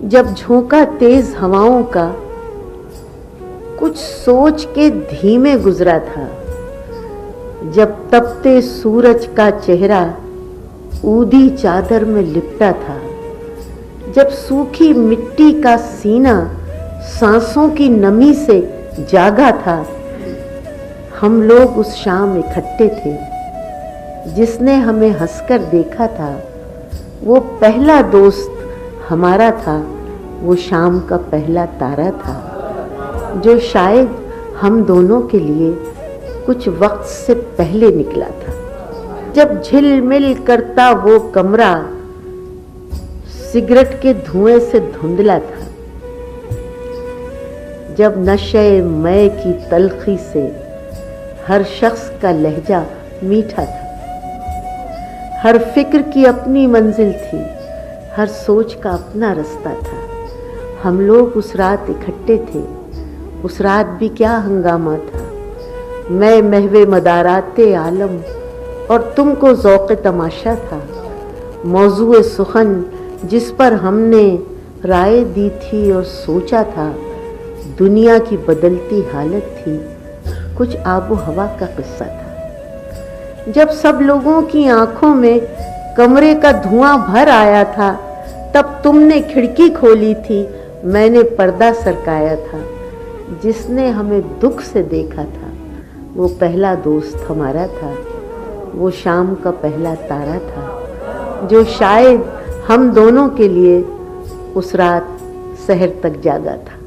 जब झोंका तेज हवाओं का कुछ सोच के धीमे गुजरा था, जब तपते सूरज का चेहरा ऊदी चादर में लिपटा था, जब सूखी मिट्टी का सीना सांसों की नमी से जागा था, हम लोग उस शाम इकट्ठे थे। जिसने हमें हंसकर देखा था वो पहला दोस्त हमारा था, वो शाम का पहला तारा था, जो शायद हम दोनों के लिए कुछ वक्त से पहले निकला था। जब झिलमिल करता वो कमरा सिगरेट के धुएं से धुंधला था, जब नशे मय की तलखी से हर शख्स का लहजा मीठा था, हर फिक्र की अपनी मंजिल थी, हर सोच का अपना रास्ता था। हम लोग उस रात इकट्ठे थे। उस रात भी क्या हंगामा था। मैं महवे मदाराते आलम और तुमको ज़ौक़े तमाशा था। मौज़ूए सुखन जिस पर हमने राय दी थी और सोचा था, दुनिया की बदलती हालत थी, कुछ आबो हवा का किस्सा था। जब सब लोगों की आंखों में कमरे का धुआं भर आया था, तब तुमने खिड़की खोली थी, मैंने पर्दा सरकाया था। जिसने हमें दुख से देखा था वो पहला दोस्त हमारा था, वो शाम का पहला तारा था, जो शायद हम दोनों के लिए उस रात सहर तक जागा था।